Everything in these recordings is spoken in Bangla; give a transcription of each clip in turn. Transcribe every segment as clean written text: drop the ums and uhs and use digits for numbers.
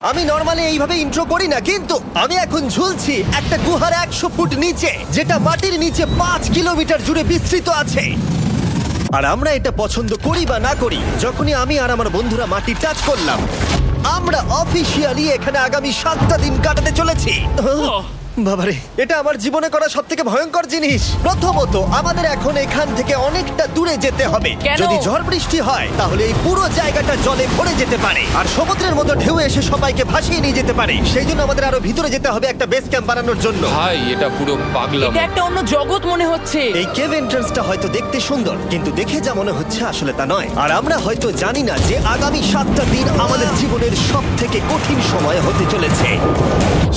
আমি নরমালি এইভাবে ইন্ট্রো করি না, কিন্তু আমি এখন ঝুলছি একটা গুহার 100 ফুট নিচে, যেটা মাটির নিচে 5 কিলোমিটার জুড়ে বিস্তৃত আছে। আর আমরা এটা পছন্দ করি বা না করি, যখনই আমি আর আমার বন্ধুরা মাটি টাচ করলাম, আমরা অফিসিয়ালি এখানে আগামী 7টা দিন কাটাতে চলেছি। বাবারে, এটা আমার জীবনে করা সবথেকে ভয়ঙ্কর জিনিস। প্রথমত, আমাদের এখন এখান থেকে অনেকটা দূরে যেতে হবে। কেন? যদি ঝড় বৃষ্টি হয় তাহলে এই পুরো জায়গাটা জলে ভরে যেতে পারে, আর সমুদ্রের মতো ঢেউ এসে সবাইকে ভাসিয়ে নিয়ে যেতে পারে। সেই জন্য আমাদের আরো ভিতরে যেতে হবে একটা বেস ক্যাম্প বানানোর জন্য। ভাই এটা পুরো পাগলাম। এটা একটা অন্য জগৎ মনে হচ্ছে। এই কেভ এন্ট্রান্সটা হয়তো দেখতে সুন্দর, কিন্তু দেখে যা মনে হচ্ছে আসলে তা নয়। আর আমরা হয়তো জানি না যে আগামী 7টা দিন আমাদের জীবনের সব থেকে কঠিন সময় হতে চলেছে।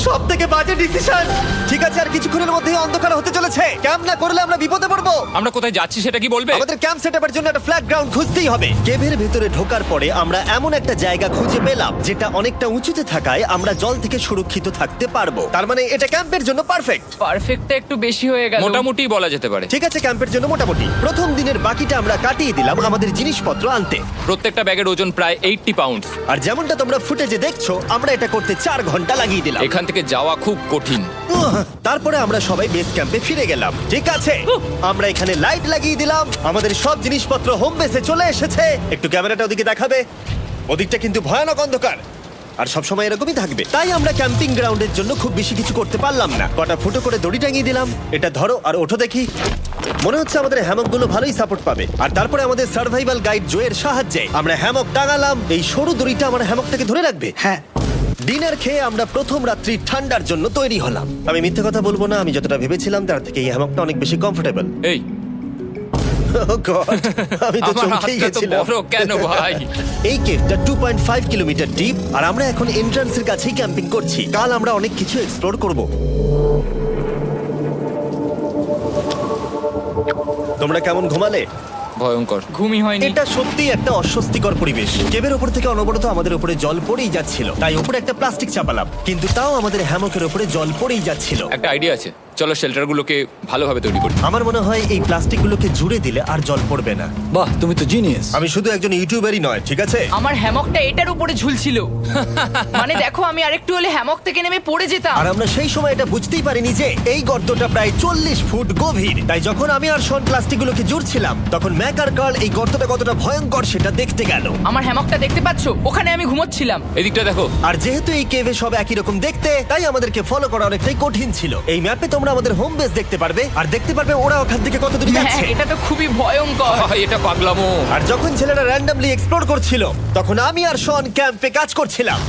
সব থেকে বাজে ডিসিশন। ঠিক আছে, আর কিছুক্ষণের মধ্যেই অন্ধকার হতে চলেছে। ক্যাম্প না করলে আমরা বিপদে পড়বো। আমরা কোথায় যাচ্ছি সেটা কি বলবে? আমাদের ক্যাম্প সেটআপের জন্য একটা ফ্ল্যাট গ্রাউন্ড খুঁজতেই হবে। কেভের ভেতরে ঢোকার পরে আমরা এমন একটা জায়গা খুঁজে পেলাম যেটা অনেকটা উঁচুতে থাকায় আমরা জল থেকে সুরক্ষিত থাকতে পারবো। তার মানে এটা ক্যাম্পের জন্য পারফেক্ট। পারফেক্টটা একটু বেশি হয়ে গেল। মোটামুটি বলা যেতে পারে। ঠিক আছে, ক্যাম্পের জন্য মোটামুটি। প্রথম দিনের বাকিটা আমরা কাটিয়ে দিলাম আমাদের জিনিসপত্র আনতে। প্রত্যেকটা ব্যাগের ওজন প্রায় 80 পাউন্ড। আর যেমনটা তোমরা ফুটেজে দেখছো, আমরা এটা করতে 4 ঘন্টা লাগিয়ে দিলাম। এখান থেকে যাওয়া খুব কঠিন। তারপরে আমরা সবাই বেস ক্যাম্পে ফিরে গেলাম। ঠিক আছে, আমরা এখানে লাইট লাগিয়ে দিলাম। আমাদের সব জিনিসপত্র হোম বেসে চলে এসেছে। একটু ক্যামেরাটা ওদিকে দেখাবে? ওদিকটা কিন্তু ভয়ানক অন্ধকার, আর সবসময় এরকমই থাকবে। তাই আমরা ক্যাম্পিং গ্রাউন্ডের জন্য খুব বেশি কিছু করতে পারলাম না। কটা ফুটো করে দড়ি টাঙিয়ে দিলাম। এটা ধরো আর ওঠো দেখি। মনে হচ্ছে আমাদের হ্যামকগুলো ভালোই সাপোর্ট পাবে। আর তারপরে আমাদের সার্ভাইভাল গাইড জোয়ের সাহায্যে আমরা হ্যামক টাঙালাম। এই সরু দড়িটা আমার হ্যামকটাকে ধরে রাখবে। হ্যাঁ। ডিনার খেয়ে আমরা প্রথম রাত্রি ঠান্ডার জন্য তৈরি হলাম। আমি মিথ্যে কথা বলবো না, আমি যতটা ভেবেছিলাম তার থেকে এই হ্যামকটা অনেক বেশি কমফোর্টেবল। এই আমি তো আমার চমকেই হাতটা তো গেছিলাম। বড় কেন ভাই? এই কেভটা 2.5 কিলোমিটার ডিপ, আর আমরা এখন এন্ট্রান্সের কাছেই ক্যাম্পিং করছি। কাল আমরা অনেক কিছু এক্সপ্লোর করব। তোমরা কেমন ঘুমালে? ভয়ঙ্কর। ঘুমই হয়নি। এটা সত্যি একটা অস্বস্তিকর পরিবেশ। কেবের ওপর থেকে অনবরত আমাদের উপরে জল পড়েই যাচ্ছিল, তাই উপরে একটা প্লাস্টিক চাপালাম, কিন্তু তাও আমাদের হ্যামকের উপরে জল পড়েই যাচ্ছিল। একটা আইডিয়া আছে, চলো শেল্টারগুলোকে ভালোভাবে তৈরি করি। আমার মনে হয় এই প্লাস্টিকগুলোকে জুড়ে দিলে আর জল পড়বে না। বাহ, তুমি তো জিনিয়াস। আমি শুধু একজন ইউটিউবারই নয়, ঠিক আছে? আমার হ্যামকটা এটার উপরে ঝুলছিল। মানে দেখো, আমি আরেকটু হলে হ্যামক থেকে নেমে পড়ে যেতাম। আর আমরা সেই সময় এটা বুঝতেই পারিনি যে এই গর্তটা প্রায় 40 ফুট গভীর। তাই যখন আমি আর শন প্লাস্টিকগুলোকে জুড়ছিলাম, তখন ম্যাক আর কার্ল এই গর্তটা কতটা ভয়ঙ্কর সেটা দেখতে গেল। আমার হ্যামকটা দেখতে পাচ্ছো? ওখানে আমি ঘুমোচ্ছিলাম। এদিকটা দেখো। আর যেহেতু এই কেভে সব একই রকম দেখতে, তাই আমাদেরকে ফলো করা অনেকটাই কঠিন ছিল। এই ম্যাপে তোমরা আমাদের হোম বেস দেখতে পারবে, আর দেখতে পারবে ওরা ওখান থেকে কত দূর হ্যাঁ, যাচ্ছে। এটা তো খুবই ভয়ঙ্কর। ভাই এটা পাগলামো। আর যখন ছেলেরা র্যান্ডমলি এক্সপ্লোর করছিল, তখন আমি আর শন ক্যাম্পে কাজ করছিলাম।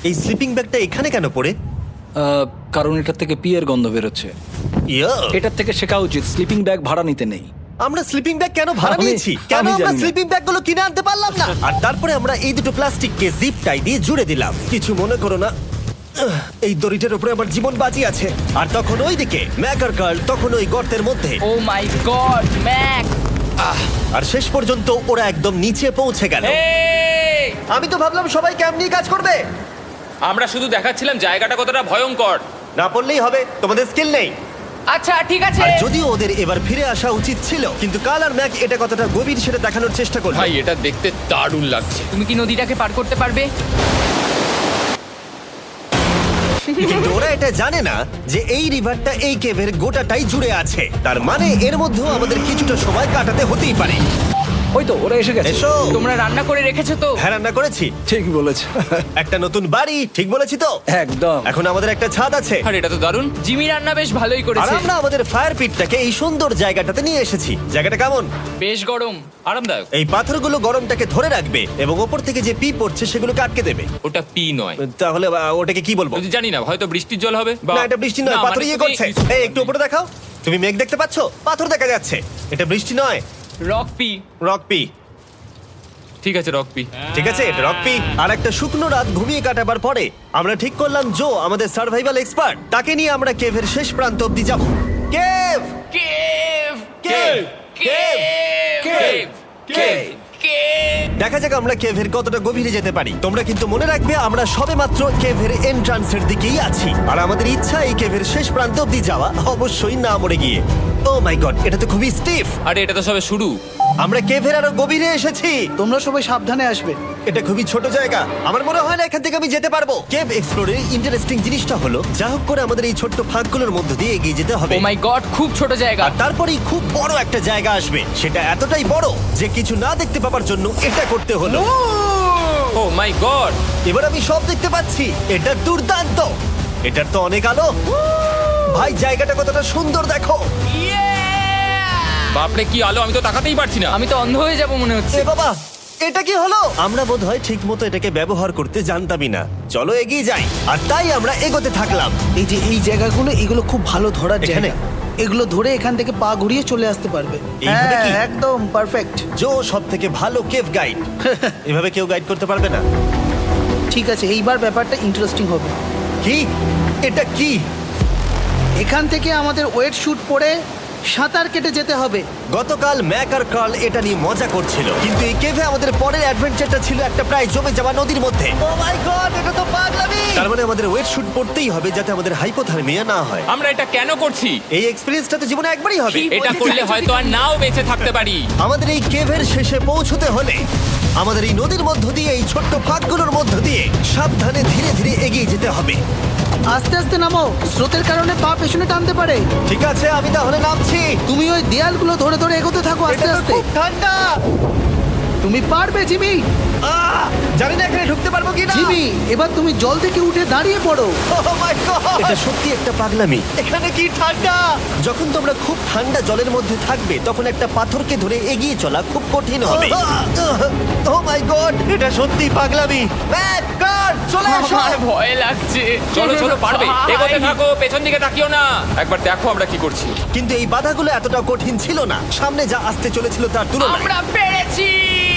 এই স্লিপিং ব্যাগটা এখানে কেন পড়ে? কারণ এটার থেকে পিয়ের গন্ধ বেরোচ্ছে। ইয়া, এটার থেকে শেখা উচিত স্লিপিং ব্যাগ ভাড়া নিতে নেই। আমরা স্লিপিং ব্যাগ কেন ভাড়া আমি- নিয়েছি? কেন আমি আমরা জানি না। স্লিপিং ব্যাগগুলো কিনে আনতে পারলাম না? আর তারপরে আমরা এই দুটো প্লাস্টিককে জিপ টাই দিয়ে জুড়ে দিলাম। কিছু মনে করো না, এই দড়িটার উপরে আমার জীবন বাজি আছে। আর তখন ওইদিকে ম্যাক আর কার্ল তখন ওই গর্তের মধ্যে। ও মাই গড, ম্যাক! আর শেষ পর্যন্ত ওরা একদম নিচে পৌঁছে গেল। এই! আমি তো ভাবলাম সবাই ক্যাম্প নিয়ে কাজ করবে। আমরা শুধু দেখাচ্ছিলাম জায়গাটা কতটা ভয়ঙ্কর। না পড়লেই হবে, তোমাদের স্কিল নেই। আচ্ছা ঠিক আছে। আর যদিও ওদের এবার ফিরে আসা উচিত ছিল, কিন্তু কাল আর ম্যাক এটা কতটা গভীর সেটা দেখানোর চেষ্টা করলো। ভাই এটা দেখতে দারুণ লাগছে। তুমি কি নদীটাকে পার করতে পারবে? কিন্তু ওরা এটা জানে না যে এই রিভারটা এই কেভের গোটাটাই জুড়ে আছে। তার মানে এর মধ্যেও আমাদের কিছুটা সময় কাটাতে হতেই পারে। ওই তো ওরা এসে গেছে। এসো। তোমরা রান্না করে রেখেছো তো? হ্যাঁ, রান্না করেছি। ঠিক বলেছ। একটা নতুন বাড়ি, ঠিক বলেছি তো? একদম। এখন আমাদের একটা ছাদ আছে। আর এটা তো দারুণ। জিমি রান্না বেশ ভালোই আর করেছে। আমরা আমাদের ফায়ার পিটটাকে এই সুন্দর জায়গাটাতে নিয়ে এসেছি। জায়গাটা কেমন? বেশ গরম। আরামদায়ক। এই পাথরগুলো গরমটাকে ধরে রাখবে এবং ওপর থেকে যে পি পড়ছে সেগুলোকে আটকে দেবে। ওটা পি নয়। তাহলে ওটাকে কি বলবো? যদি জানি না, হয়তো বৃষ্টির জল হবে। না, এটা বৃষ্টি নয়, না, পাথর মানে ইয়ে তুমি- করছে। এই একটু উপরে দেখাও। তুমি মেঘ দেখতে পাচ্ছো? পাথর দেখা যাচ্ছে। এটা বৃষ্টি নয়, রক পি। Rock P. ঠিক আছে, রক পি। ঠিক আছে, এটা রক পি। আর একটা শুকনো রাত ঘুমিয়ে কাটাবার পরে আমরা ঠিক করলাম জো আমাদের সার্ভাইভাল এক্সপার্ট, তাকে নিয়ে আমরা কেভের শেষ প্রান্ত অব্দি যাব। Cave, cave! Cave, cave, cave! Cave. Cave! দেখা যাক আমরা কেভের কতটা গভীরে যেতে পারি। তোমরা কিন্তু মনে রাখবে আমরা সবেমাত্র কেভের এন্ট্রান্সের দিকেই আছি, আর আমাদের ইচ্ছা এই কেভের শেষ প্রান্ত অব্দি যাওয়া, অবশ্যই না মরে গিয়ে। ও মাই গড, এটা তো খুবই স্টিফ। আরে এটা তো সবে শুরু। আমরা কেভের আরো গভীরে এসেছি। তোমরা সবাই সাবধানে আসবে। এটা খুবই ছোট জায়গা, আমার মনে হয় না এখান থেকে আমি যেতে পারবো। কেভ এক্সপ্লোরের ইন্টারেস্টিং জিনিসটা হলো যা হোক করে আমাদের এই ছোট্ট ফাঁকগুলোর মধ্য দিয়ে এগিয়ে যেতে হবে। ও মাই গড, খুব ছোট জায়গা। আর তারপরেই খুব বড় একটা জায়গা আসবে, সেটা এতটাই বড় যে কিছু না দেখতে পাওয়ার জন্য এটা করতে হলো। ও মাই গড! এবার আমি সব দেখতে পাচ্ছি, এটা দুর্দান্ত। এটার তো অনেক আলো। ভাই জায়গাটা কতটা সুন্দর দেখো। বাপরে কি আলো, আমি তো তাকাতেই পারছি না। আমি তো অন্ধ হয়ে যাব মনে হচ্ছে। এ বাবা, এটা কি হলো? আমরা বোধহয় ঠিক মতো এটাকে ব্যবহার করতে জানতামই না। চলো এগিয়ে যাই। আর তাই আমরা এগোতে থাকলাম। এই যে এই জায়গাগুলো, এগুলো খুব ভালো ধরার এখানে? জায়গা। এগুলো ধরে এখান থেকে পা ঘুরিয়ে চলে আসতে পারবে। এইভাবে কি? হ্যাঁ, একদম পারফেক্ট। জো সব থেকে ভালো কেভ গাইড। এভাবে কেউ গাইড করতে পারবে না। ঠিক আছে, এইবার ব্যাপারটা ইন্টারেস্টিং হবে। কি? এটা কি? এখান থেকে আমাদের ওয়েট শুট পরে সাঁতার কেটে যেতে হবে। গতকাল ম্যাক আর কার্ল এটা নিয়ে মজা করছিল, কিন্তু এই কেভে আমাদের পরের অ্যাডভেঞ্চারটা ছিল একটা প্রায় জমে যাওয়া নদীর মধ্যে। ও মাই গড, এটা তো পাগলামি! তার মানে আমাদের ওয়েট শুট পড়তেই হবে যাতে আমাদের হাইপোথার্মিয়া না হয়। আমরা এটা কেন করছি? এই এক্সপেরিয়েন্সটা তো জীবনে একবারই হবে। এটা করলে হয়তো আর নাও বেঁচে থাকতে পারি। আমাদের এই কেভের শেষে পৌঁছতে হলে আমাদের এই নদীর মধ্য দিয়ে, এই ছোট্ট ফাঁকগুলোর মধ্য দিয়ে সাবধানে ধীরে ধীরে এগিয়ে যেতে হবে। আস্তে আস্তে নামো, স্রোতের কারণে পা পেছনে টানতে পারে। ঠিক আছে, আমি তাহলে নামছি। তুমি ওই দেয়ালগুলো ধরে ধরে এগোতে থাকো আস্তে এটা তো আস্তে। খুব ঠান্ডা। তুমি পারবে জিমি। জানি না এখানে ঢুকতে পারবো কি না। জিমি, এবার তুমি জল থেকে উঠে দাঁড়িয়ে পড়ো। এটা সত্যি একটা পাগলামি। এখানে কি ঠান্ডা! যখন তোমরা খুব ঠান্ডা জলের মধ্যে থাকবে তখন একটা পাথরকে ধরে এগিয়ে চলা খুব কঠিন হবে। ও মাই গড, এটা সত্যি পাগলামি। ম্যাক, কার, চলে এসো। আমার ভয় লাগছে। চলো চলো, পারবে। ভাই। এগোতে থাকো, পেছন দিকে তাকিও না। একবার দেখো আমরা কি করছি। কিন্তু এই বাধাগুলো এতটা কঠিন ছিল না সামনে যা আসতে চলেছিল তার তুলনায়। আমরা পেরেছি।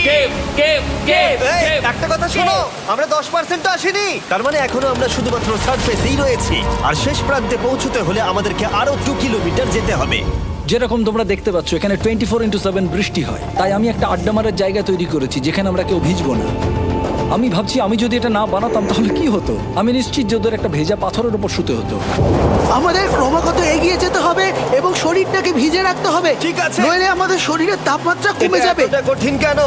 কেভ কেভ কেভ এই, কেভ। একটা কথা শোনো, আমরা 10% আসিনি। তার মানে এখনো আমরা শুধুমাত্র সার্ফেসেই রয়েছি, আর শেষ প্রান্তে পৌঁছতে হলে আমাদেরকে আরো 2 কিলোমিটার যেতে হবে। যেরকম তোমরা দেখতে পাচ্ছ এখানে 24/7 বৃষ্টি হয়, তাই আমি একটা আড্ডা মারার জায়গা তৈরি করেছি যেখানে আমরা কেউ ভিজবো না। আমি ভাবছি আমি যদি এটা না বানাতাম তাহলে কি হতো। আমি নিশ্চিত যে ওদের একটা ভেজা পাথরের উপর শুতে হতো। আমাদের ক্রমাগত এগিয়ে যেতে হবে এবং শরীরটাকে ভিজে রাখতে হবে। ঠিক আছে। নইলে আমাদের শরীরের তাপমাত্রা কমে এটা যাবে। এতটা কঠিন কেন?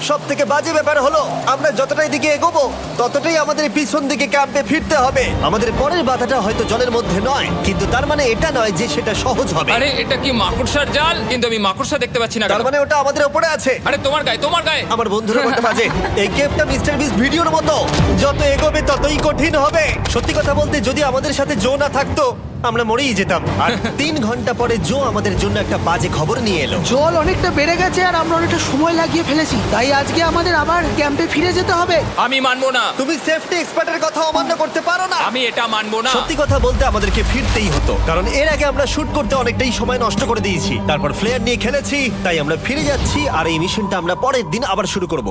সব থেকে বাজে ব্যাপার হলো আমরা যতটাই দিকে এগোবো ততটাই আমাদের পিছন দিকে ক্যাম্পে ফিরতে হবে। আমাদের পরের বাধাটা হয়তো জলের মধ্যে নয়, কিন্তু তার মানে এটা নয় যে সেটা সহজ হবে। আরে এটা কি মাকড়সার জাল? কিন্তু আমি মাকড়সা দেখতে পাচ্ছি না। তার কেন? মানে ওটা আমাদের উপরে আছে। আরে তোমার গায়ে, তোমার গায়ে। আমার বন্ধুরা বলতে বাজে। এই গেমটা মিস্টার বিস ভিডিওর মতো, যত এগোবে ততই কঠিন হবে। সত্যি কথা বলতে যদি আমাদের সাথে জো না থাকতো আমরা মরেই যেতাম। আর 3 ঘন্টা পরে জো আমাদের জন্য একটা বাজে খবর নিয়ে এলো। জল অনেকটা বেড়ে গেছে আর আমরা অনেকটা সময় লাগিয়ে ফেলেছি, তাই আজকে আমাদের আবার ক্যাম্পে ফিরে যেতে হবে। আমি মানবো না। তুমি সেফটি এক্সপার্টের কথা অমান্য করতে পারো না। আমি এটা মানবো না। সত্যি কথা বলতে আমাদেরকে ফিরতেই হতো, কারণ এর আগে আমরা শুট করতে অনেকটাই সময় নষ্ট করে দিয়েছি। তারপর ফ্লেয়ার নিয়ে খেলেছি, তাই আমরা ফিরে যাচ্ছি আর এই মিশনটা আমরা পরের দিন আবার শুরু করব।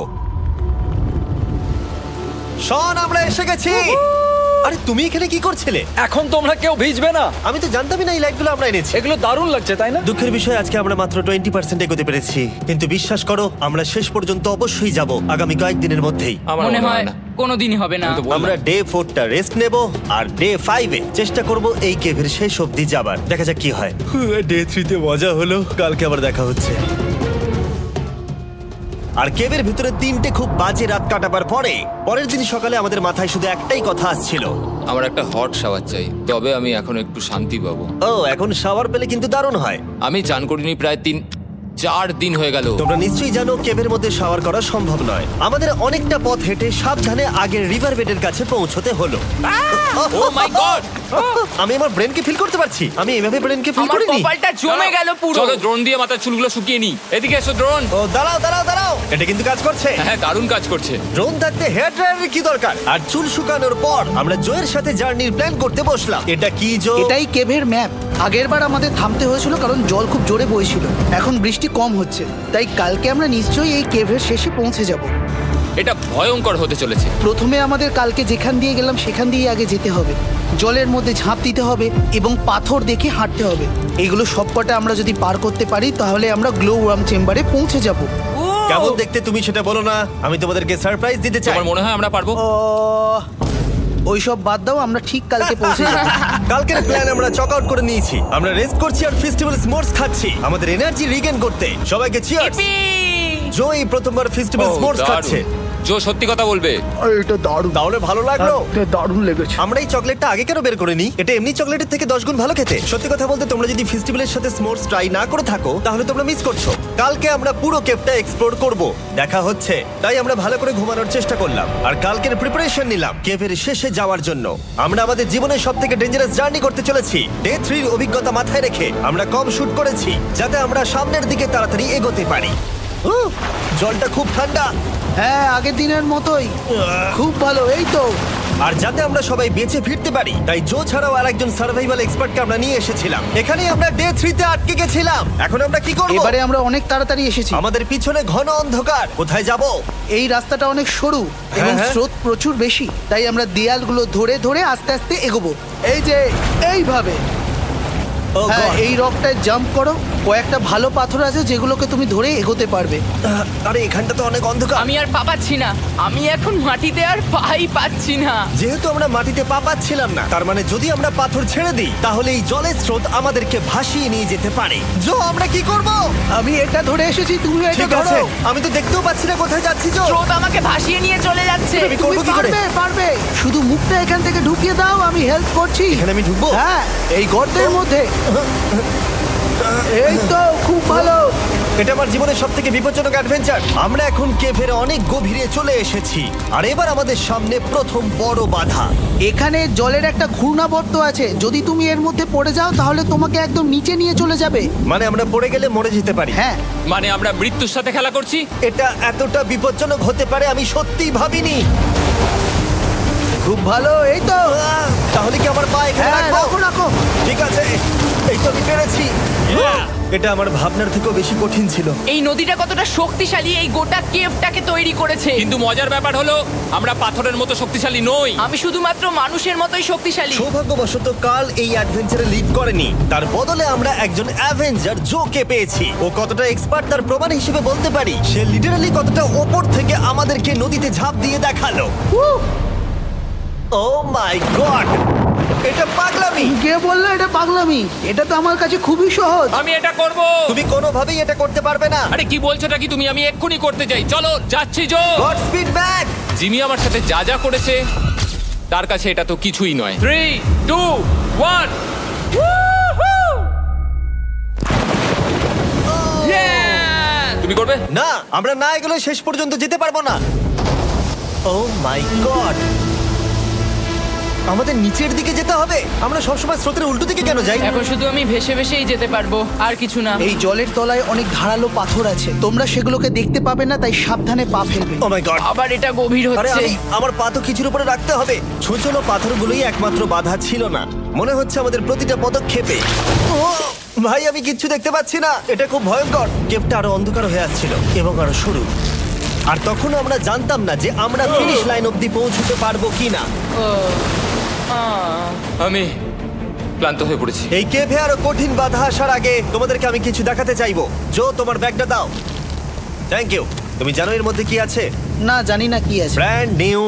শন, আমরা এসে গেছি। আরে তুমি এখানে কি করছিলে? এখন তোমরা কেউ ভিজবে না। আমি তো জানতামই না এই লাইটগুলো আমরা এনেছি। এগুলো দারুণ লাগছে তাই না? দুঃখের বিষয় আজকে আমরা মাত্র 20% এগোতে পেরেছি, কিন্তু বিশ্বাস করো আমরা শেষ পর্যন্ত অবশ্যই যাব আগামী কয়েকদিনের মধ্যেই। আমার মনে হয় না। কোনোদিনই হবে না। আমি তো বললাম। আমরা ডে 4টা রেস্ট নেব আর ডে 5-এ চেষ্টা করব এই কেভের শেষ অবধি যাবার। দেখা যাক কি হয়। ডে 3-তে মজা হলো, কালকে আবার দেখা হচ্ছে। আর কেভের ভিতরে 3টে খুব বাজে রাত কাটাবার পরে পরের দিন সকালে আমাদের মাথায় শুধু একটাই কথা আসছিল, আমার একটা হট শাওয়ার চাই, তবে আমি এখন একটু শান্তি পাবো। ও এখন শাওয়ার পেলে কিন্তু দারুণ হয়। আমি চান করিনি প্রায় 3-4 দিন হয়ে গেল। তোমরা নিশ্চয়ই জানো কেভের মধ্যে শাওয়ার করা সম্ভব নয়। আমাদের অনেকটা পথ হেঁটে সাবধানে আগের রিভার বেডের কাছে পৌঁছতে হলো। ও মাই গড! আমি আমার ব্রেনকে ফিল করতে পারছি। আমি এভাবে ব্রেনকে ফিল আমার করিনি। কপালটা জমে গেল পুরো। চলো ড্রোন দিয়ে মাথার চুলগুলো শুকিয়ে নি। এদিকে এসো ড্রোন। ও দাঁড়াও দাঁড়াও দাঁড়াও, এটা কিন্তু কাজ করছে। হ্যাঁ, দারুণ কাজ করছে। ড্রোন থাকতে হেয়ার ড্রায়ারের কি দরকার? আর চুল শুকানোর পর আমরা জোয়ের সাথে জার্নির প্ল্যান করতে বসলাম। এটা কি জো? এটাই কেভের ম্যাপ। আগেরবার আমাদের থামতে হয়েছিল কারণ জল খুব জোরে বইছিল। এখন বৃষ্টি কম হচ্ছে, তাই কালকে আমরা নিশ্চয়ই এই কেভের শেষে পৌঁছে যাব। এটা ভয়ঙ্কর হতে চলেছে। প্রথমে আমাদের কালকে যেখান দিয়ে গেলাম সেখান দিয়ে আগে যেতে হবে। জলের মধ্যে ঝাঁপ দিতে হবে এবং পাথর দেখে হাঁটতে হবে। এগুলো সবকটা আমরা যদি পার করতে পারি তাহলে আমরা গ্লো ওয়ার্ম চেম্বারে পৌঁছে যাব। কেমন দেখতে তুমি সেটা বলো না, আমি তোমাদেরকে সারপ্রাইজ দিতে চাই। তোমার মনে হয় আমরা পারবো? ওইসব বাদ দাও, আমরা ঠিক কালকে পৌঁছে যাবো। কালকের প্ল্যান আমরা চক আউট করে নিয়েছি। আমরা রেস্ট করছি আর ফেস্টিভ্যাল স্মোর্টস খাচ্ছি আমাদের এনার্জি রিগেন করতে। সবাইকে চিয়ার্স। Yippee! জো এই প্রথমবার ফেস্টিভ্যাল স্মোর্টস খাচ্ছে। জো সত্যি কথা বলবে। এটা দারুণ, তাহলে ভালো লাগলো? দারুণ লেগেছে। আমরা এই চকলেটটা আগে কেন বের করিনি? এটা এমনি চকলেটের থেকে 10 গুণ ভালো খেতে। সত্যি কথা বলতে তোমরা যদি ফেস্টিভ্যালের সাথে স্মোর্টস ট্রাই না করে থাকো তাহলে তোমরা মিস করছো। কালকে আমরা পুরো কেভটা এক্সপ্লোর করব, দেখা হচ্ছে। তাই আমরা ভালো করে ঘুমানোর চেষ্টা করলাম আর কালকের প্রিপারেশন নিলাম কেভের শেষে যাওয়ার জন্য। আমরা আমাদের জীবনের সবথেকে ডেঞ্জারাস জার্নি করতে চলেছি। ডে 3 এর অভিজ্ঞতা মাথায় রেখে আমরা কম শুট করেছি যাতে আমরা সামনের দিকে তাড়াতাড়ি এগোতে পারি। জলটা খুব ঠান্ডা হ্যাঁ, আগের দিনের মতোই খুব ভালো। এই তো আর যাতে আমরা সবাই বেঁচে ফিরতে পারি তাই জো ছাড়াও আরেকজন সার্ভাইভাল এক্সপার্টকে আমরা নিয়ে এসেছিলাম। এখানেই আমরা ডে 3 তে আটকে গেছিলাম। এখন আমরা কি করব? এবারে আমরা অনেক তাড়াতাড়ি এসেছি। আমাদের পিছনে ঘন অন্ধকার, কোথায় যাব? এই রাস্তাটা অনেক সরু এবং হ্যাঁ। স্রোত প্রচুর বেশি, তাই আমরা দেয়ালগুলো ধরে ধরে আস্তে আস্তে এগোবো। এই যে এইভাবে। ও হ্যাঁ, God! এই রকটায় জাম্প করো। কয়েকটা ভালো পাথর আছে যেগুলোকে তুমি ধরে এগোতে পারবে। আরে এখানটা তো অনেক অন্ধকার। আমি আর পা পাচ্ছি না, আমি এখন মাটিতে আর পাই পাচ্ছি না। যেহেতু আমরা মাটিতে পা পাচ্ছিলাম না, তার মানে যদি আমরা পাথর ছেড়ে দিই তাহলে এই জলের স্রোত আমাদেরকে ভাসিয়ে নিয়ে যেতে পারে। জো, আমরা কি করব? আমি এটা ধরে এসেছি, তুমি এটা ঠিক আছে, ধরো। আমি তো দেখতেও পাচ্ছি না কোথায় যাচ্ছি। জো, স্রোত আমাকে ভাসিয়ে নিয়ে চলে যাচ্ছে। আমি তুমি করবো কি করে? পারবে, পারবে। শুধু মুখটা এখান থেকে ঢুকিয়ে দাও, আমি হেল্প করছি। এখানে আমি ঢুকবো? হ্যাঁ, এই গর্তের মধ্যে। এই তো, খুব ভালো। এটা আমার জীবনের সবথেকে বিপজ্জনক অ্যাডভেঞ্চার। আমরা এখন কেভের অনেক গভীরে চলে এসেছি আর এবার আমাদের সামনে প্রথম বড় বাধা। এখানে জলের একটা ঘূর্ণাবর্ত আছে, যদি তুমি এর মধ্যে পড়ে যাও তাহলে তোমাকে একদম নিচে নিয়ে চলে যাবে। মানে আমরা পড়ে গেলে মরে যেতে পারি। হ্যাঁ, মানে আমরা মৃত্যুর সাথে খেলা করছি। এটা এতটা বিপজ্জনক হতে পারে আমি সত্যিই ভাবিনি। খুব ভালো। এই তো, তাহলে কি আমার পা এখানে হ্যাঁ, রাখবো? রাখো রাখো। ঠিক আছে, এই তো আমি পেরেছি। এটা আমার ভাবনার থেকেও বেশি কঠিন ছিল। এই নদীটা কতটা শক্তিশালী এই গোটা কেভটাকে তৈরি করেছে। কিন্তু মজার ব্যাপার হলো আমরা পাথরের মতো শক্তিশালী নই। আমি শুধুমাত্র মানুষের মতোই শক্তিশালী। সৌভাগ্যবশত কাল এই অ্যাডভেঞ্চারে লিড করেনি, তার বদলে আমরা একজন অ্যাভেঞ্জার জোকে পেয়েছি। ও কতটা এক্সপার্ট তার প্রমাণ হিসেবে বলতে পারি। সে লিটারালি কতটা ওপর থেকে আমাদেরকে নদীতে ঝাঁপ দিয়ে দেখালো। ও মাই গড, এটা পাগলামি। কে বললো এটা পাগলামি? এটা তো আমার কাছে খুবই সহজ। আমি এটা করব। তুমি কোনোভাবেই এটা করতে পারবে না। আরে কি বলছোটা কি তুমি? আমি এক্ষুনি করতে চাই। চলো যাচ্ছি Joe. God speed back. Jimmy আমার সাথে যা যা করেছে তার কাছে এটা তো কিছুই নয়। 3, 2, 1। তুমি করবে? না, আমরা না এগুলো শেষ পর্যন্ত যেতে পারবো না। ও মাই গড, আমাদের নিচের দিকে যেতে হবে। আমরা সবসময় স্রোতের উল্টো দিকে কেন যাই? এখন শুধু আমি ভেসে ভেসেই যেতে পারবো, আর কিছু না। এই জলের তলায় অনেক ধারালো পাথর আছে, তোমরা সেগুলোকে দেখতে পাবে না, তাই সাবধানে পা ফেলবে। ও মাই গড, আবার এটা গভীর আরে হচ্ছে। আমার পা তো কিছুর উপরে রাখতে হবে। ছোট ছোট পাথরগুলোই একমাত্র বাধা ছিল না, মনে হচ্ছে আমাদের প্রতিটা পদক্ষেপে। ও ভাই, আমি কিচ্ছু দেখতে পাচ্ছি না। এটা খুব ভয়ঙ্কর। কেভটা আরো অন্ধকার হয়ে আসছিল এবং আরো সরু। আর তখন আমরা জানতাম না যে আমরা ফিনিশ লাইন অব্দি পৌঁছতে পারবো কিনা। আমি ক্লান্ত হয়ে পড়েছি। এই কেভে আরো কঠিন বাধা আসার আগে তোমাদেরকে আমি কিছু দেখাতে চাইবো। জো, তোমার ব্যাগটা দাও। Thank you. তুমি জানো এর মধ্যে কি আছে? না, জানি না কি আছে। Brand new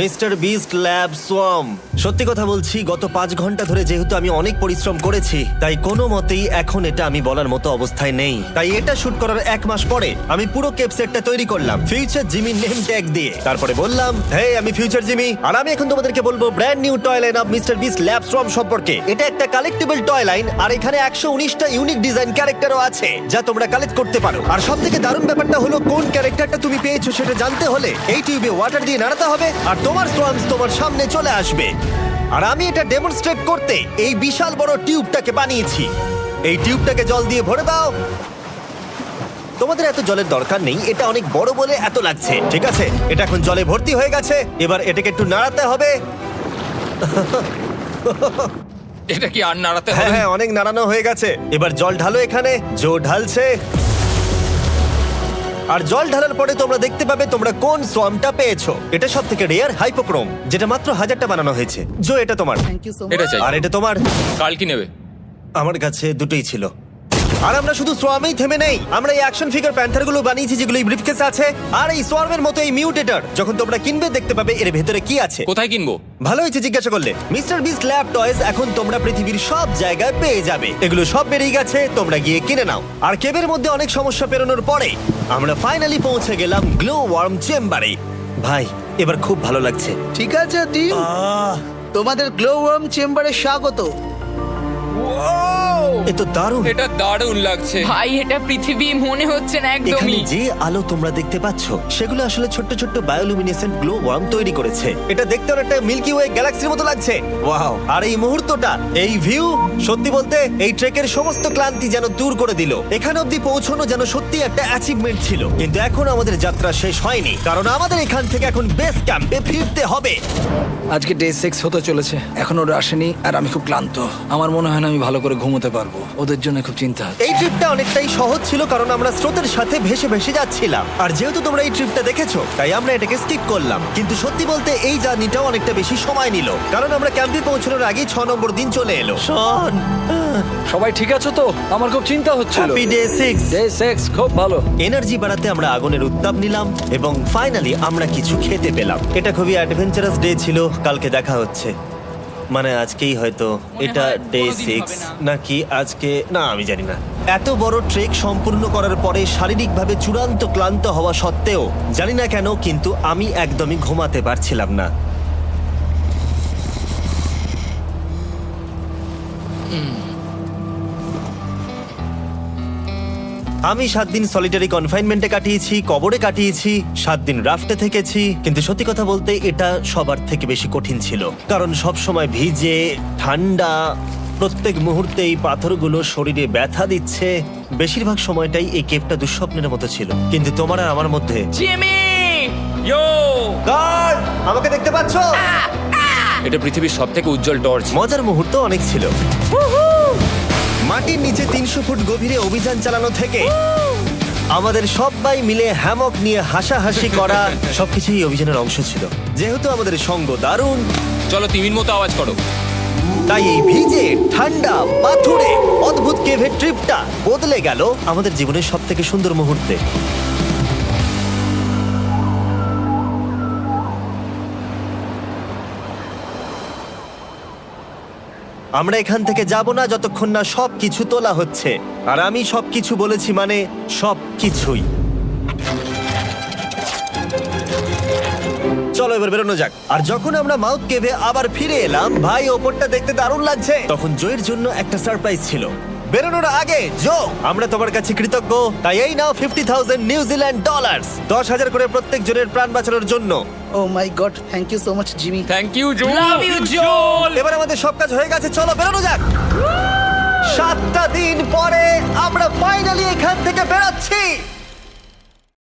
mister beast lab swamp. সত্যি কথা বলছি, গত 5 ঘন্টা ধরে যেহেতু আমি অনেক পরিশ্রম করেছি, তাই কোনো মতেই এখন এটা আমি বলার মতো অবস্থায় নেই। তাই এটা শুট করার 1 মাস পরে আমি পুরো কেপ সেটটা তৈরি করলাম ফিউচার জিমি নেম ট্যাগ দিয়ে। তারপরে বললাম, হে, আমি ফিউচার জিমি, আর আমি এখন তোমাদেরকে বলবো brand new toy line of mister beast lab swamp সম্পর্কে। এটা একটা কালেক্টেবল টয় লাইন, আর এখানে 119টা ইউনিক ডিজাইন ক্যারেক্টারও আছে যা তোমরা কালেক্ট করতে পারো। আর সবথেকে দারুণ ব্যাপারটা হলো, কোন ক্যারেক্টারটা তুমি পেয়েছো সেটা জানতে হলে এই টিউবে ওয়াটার দিয়ে নাড়াতে হবে আর তোমার সোয়ামস তোমার সামনে চলে আসবে। আর আমি এটা ডেমনস্ট্রেট করতে এই বিশাল বড় টিউবটাকে বানিয়েছি। এই টিউবটাকে জল দিয়ে ভরে দাও। তোমাদের এত জলের দরকার নেই, এটা অনেক বড় বলে এত লাগছে। ঠিক আছে, এটা এখন জলে ভর্তি হয়ে গেছে। এবার এটাকে একটু নাড়াতে হবে। এটা কি আর নাড়াতে হ্যাঁ হবে? হ্যাঁ, অনেক নাড়ানো হয়ে গেছে। এবার জল ঢালো এখানে। জো ঢালছে। আর জল ঢালার পরে তোমরা দেখতে পাবে তোমরা কোন সোয়ামটা পেয়েছো। এটা সবথেকে রেয়ার হাইপোক্রোম, যেটা মাত্র 1000টা বানানো হয়েছে। জো, এটা তোমার। থ্যাংক ইউ সো এটা মাচ। চাই। আর এটা তোমার। কাল কি নেবে? আমার কাছে দুটোই ছিল। আর আমরা শুধু সোয়ামেই থেমে নেই, আমরা এই অ্যাকশন ফিগার প্যান্থার গুলো বানিয়েছি যেগুলো এই ব্রিফকেসে আছে, আর এই সোয়ার্মের মতো এই মিউটেটর। যখন তোমরা কিনবে দেখতে পাবে এর ভেতরে কি আছে। কোথায় কিনবো? ভালো হয়েছে জিজ্ঞাসা করলে। মিস্টার বিস্ট ল্যাব টয়েস এখন তোমরা পৃথিবীর সব জায়গায় পেয়ে যাবে। এগুলো সব বেরিয়ে গেছে, তোমরা গিয়ে কিনে নাও। আর কেবের মধ্যে অনেক সমস্যা পেরোনোর পরে আমরা ফাইনালি পৌঁছে গেলাম গ্লো ওয়ার্ম চেম্বারে। ভাই এবার খুব ভালো লাগছে। ঠিক আছে টিম, তোমাদের গ্লো ওয়ার্ম চেম্বারে স্বাগত। এ তো দারুণ। এটা দারুণ লাগছে। ভাই এটা পৃথিবী মনে হচ্ছে না এখানে একদমই। যে আলো তোমরা দেখতে পাচ্ছ সেগুলো আসলে ছোট্ট ছোট্ট বায়োলুমিনেসেন্ট গ্লো ওয়ার্ম তৈরি করেছে। এটা দেখতে অনেকটা মিল্কি ওয়ে গ্যালাক্সির মতো লাগছে। ওয়াও! আর এই মুহূর্তটা, এই ভিউ, সত্যি বলতে এই ট্রেকের সমস্ত ক্লান্তি যেন দূর করে দিল। এখানে অবধি পৌঁছানো যেন সত্যি একটা অ্যাচিভমেন্ট ছিল। কিন্তু এখন আমাদের যাত্রা শেষ হয়নি, কারণ আমাদের এখান থেকে এখন বেস ক্যাম্পে ফিরতে হবে। আজকে ডে 6 হতে চলেছে, এখন ওরা আসেনি আর আমি খুব ক্লান্ত। আমার মনে হয় না আমি ভালো করে ঘুমোতে পারবো, ওদের জন্য খুব চিন্তা হচ্ছে। এই ট্রিপটা অনেকটাই সহজ ছিল কারণ আমরা স্রোতের সাথে ভেসে ভেসে যাচ্ছিলাম। আর যেহেতু তোমরা এই ট্রিপটা দেখেছো তাই আমরা এটাকে স্কিপ করলাম। কিন্তু সত্যি বলতে এই জার্নিটাও অনেকটা বেশি সময় নিল, কারণ আমরা ক্যাম্পে পৌঁছানোর আগেই 6 নম্বর দিন চলে এলো। শন, সবাই ঠিক আছে তো? আমার খুব চিন্তা হচ্ছিল। Happy day 6। ডে 6 খুব ভালো। এনার্জি বাড়াতে আমরা আগুনের উত্তাপ নিলাম এবং ফাইনালি আমরা কিছু খেতে পেলাম। এটা খুবই অ্যাডভেঞ্চারাস ডে ছিল। কালকে দেখা হচ্ছে, মানে আজকেই হয়তো। এটা হয় ডে কোনোদিন 6 হবে না। নাকি আজকে, না আমি জানি না। এত বড় ট্রেক সম্পূর্ণ করার পরে শারীরিকভাবে চূড়ান্ত ক্লান্ত হওয়া সত্ত্বেও জানি না কেন কিন্তু আমি একদমই ঘুমাতে পারছিলাম না। আমি 7 দিন সলিটারি কনফাইনমেন্টে কাটিয়েছি, কবরে কাটিয়েছি, 7 দিন রাফটে থেকেছি। কিন্তু সত্যি কথা বলতে এটা সবার থেকে বেশি কঠিন ছিল, কারণ সব সময় ভিজে, ঠান্ডা, প্রত্যেক মুহূর্তে এই পাথরগুলো শরীরে ব্যথা দিচ্ছে। বেশিরভাগ সময়টাই এই কেভটা দুঃস্বপ্নের মতো ছিল। কিন্তু তোমার আর আমার মধ্যে জিমি! ইয়ো! গার্ড, আমাকে দেখতে পাচ্ছ? এটা পৃথিবীর সবথেকে উজ্জ্বল টর্চ। মজার মুহূর্ত অনেক ছিল। মাটির নিচে 300 ফুট গভীরে অভিযান চালানো থেকে আমাদের সবাই মিলে হ্যামক নিয়ে হাসাহাসি করা সবকিছুই এই অভিযানের অংশ ছিল। যেহেতু আমাদের সঙ্গ দারুণ, চলো তিমির মতো আওয়াজ করো। তাই এই ভিজে, ঠান্ডা, পাথুরে অদ্ভুত কেভের ট্রিপটা বদলে গেল আমাদের জীবনের সব থেকে সুন্দর মুহূর্তে। আমরা এখান থেকে যাব না যতক্ষণ না সবকিছু তোলা হচ্ছে। আর আমি সবকিছু বলেছি মানে সবকিছুই। চলো এবার বেরোনো যাক। আর যখন আমরা মাউথ কেভে আবার ফিরে এলাম, ভাই ওপরটা দেখতে দারুণ লাগছে। তখন জয়ের জন্য একটা সারপ্রাইজ ছিল। বেরোনোর আগে জো, আমরা তোমার কাছে কৃতজ্ঞ। তাই এই নাও 50,000 নিউজিল্যান্ড ডলার, 10,000 করে প্রত্যেক জনের প্রাণ বাঁচানোর জন্য। Oh my God, thank you so much Jimmy. Thank you Joel. Love you Joel! এবার আমাদের সব কাজ হয়ে গেছে, চলো বেরোনো যাক। 7টা দিন পরে আমরা ফাইনালি এখান থেকে বেরোচ্ছি।